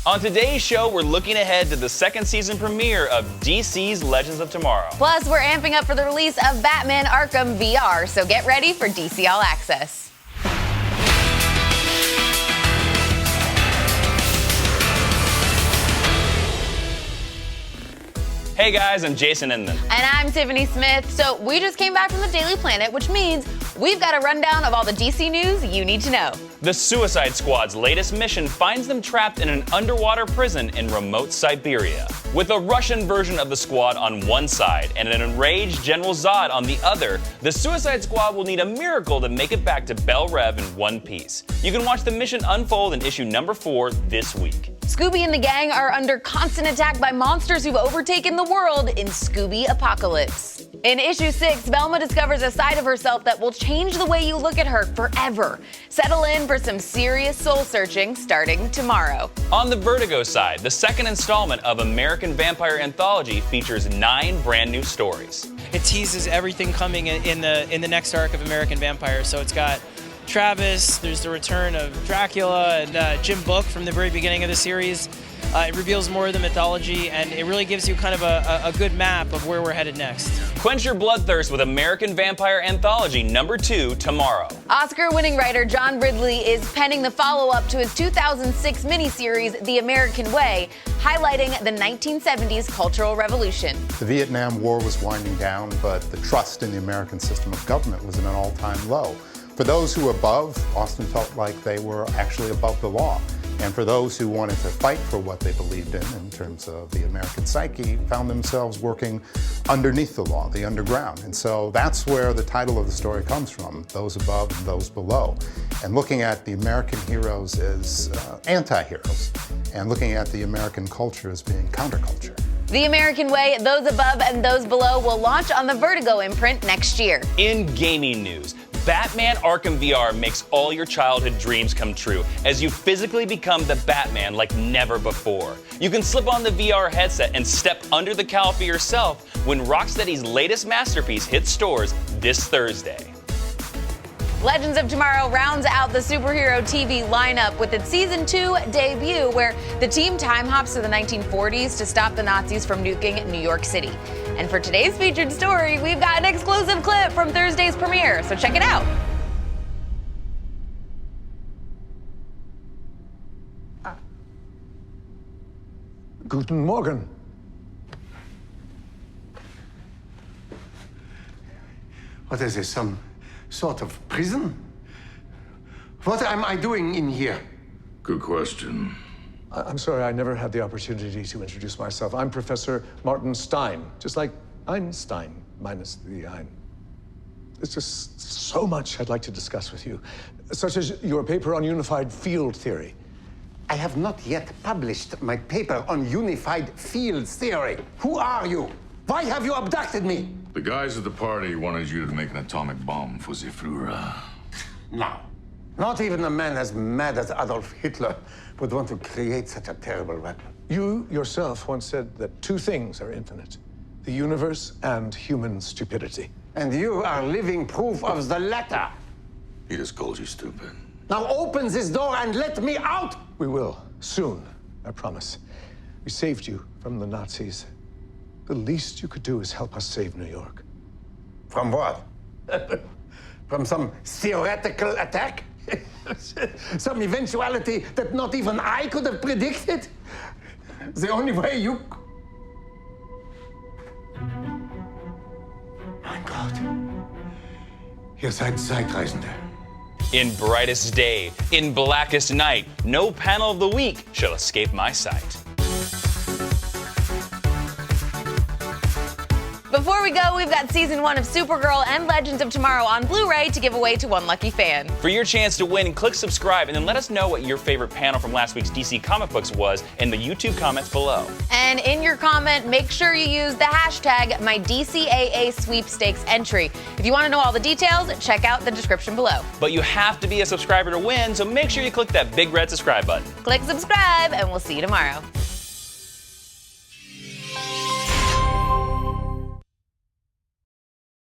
On today's show, we're looking ahead to the second season premiere of DC's Legends of Tomorrow. Plus, we're amping up for the release of Batman Arkham VR, so get ready for DC All Access. Hey guys, I'm Jason Inman. And I'm Tiffany Smith. So we just came back from the Daily Planet, which means we've got a rundown of all the DC news you need to know. The Suicide Squad's latest mission finds them trapped in an underwater prison in remote Siberia. With a Russian version of the squad on one side and an enraged General Zod on the other, the Suicide Squad will need a miracle to make it back to Bel Rev in one piece. You can watch the mission unfold in issue number 4 this week. Scooby and the gang are under constant attack by monsters who've overtaken the world in Scooby Apocalypse. In issue 6, Velma discovers a side of herself that will change the way you look at her forever. Settle in for some serious soul searching starting tomorrow. On the Vertigo side, the second installment of American Vampire Anthology features 9 brand new stories. It teases everything coming in the next arc of American Vampire. So it's got Travis, there's the return of Dracula, and Jim Book from the very beginning of the series. It reveals more of the mythology, and it really gives you kind of a good map of where we're headed next. Quench your bloodthirst with American Vampire Anthology number 2 tomorrow. Oscar-winning writer John Ridley is penning the follow-up to his 2006 miniseries, The American Way, highlighting the 1970s cultural revolution. The Vietnam War was winding down, but the trust in the American system of government was at an all-time low. For those who were above, Austin felt like they were actually above the law. And for those who wanted to fight for what they believed in terms of the American psyche, found themselves working underneath the law, the underground. And so that's where the title of the story comes from, those above and those below. And looking at the American heroes as anti-heroes, and looking at the American culture as being counterculture. The American Way, Those Above and Those Below will launch on the Vertigo imprint next year. In gaming news, Batman Arkham VR makes all your childhood dreams come true as you physically become the Batman like never before. You can slip on the VR headset and step under the cowl for yourself when Rocksteady's latest masterpiece hits stores this Thursday. Legends of Tomorrow rounds out the superhero TV lineup with its Season 2 debut, where the team time hops to the 1940s to stop the Nazis from nuking New York City. And for today's featured story, we've got an exclusive clip from Thursday's premiere, so check it out. Guten Morgen. What is this, some sort of prison? What am I doing in here? Good question. I'm sorry, I never had the opportunity to introduce myself. I'm Professor Martin Stein, just like Einstein, minus the Ein. There's just so much I'd like to discuss with you, such as your paper on unified field theory. I have not yet published my paper on unified field theory. Who are you? Why have you abducted me? The guys at the party wanted you to make an atomic bomb for the Führer. No. Not even a man as mad as Adolf Hitler would want to create such a terrible weapon. You yourself once said that 2 things are infinite: the universe and human stupidity. And you are living proof of the latter. He just called you stupid. Now open this door and let me out! We will, soon, I promise. We saved you from the Nazis. The least you could do is help us save New York. From what? From some theoretical attack? Some eventuality that not even I could have predicted? The only way you... Mein Gott. Ihr seid Zeitreisende. In brightest day, in blackest night, no panel of the week shall escape my sight. Before we go, we've got Season 1 of Supergirl and Legends of Tomorrow on Blu-ray to give away to one lucky fan. For your chance to win, click subscribe and then let us know what your favorite panel from last week's DC comic books was in the YouTube comments below. And in your comment, make sure you use the hashtag MyDCAA sweepstakes entry. If you want to know all the details, check out the description below. But you have to be a subscriber to win, so make sure you click that big red subscribe button. Click subscribe, and we'll see you tomorrow.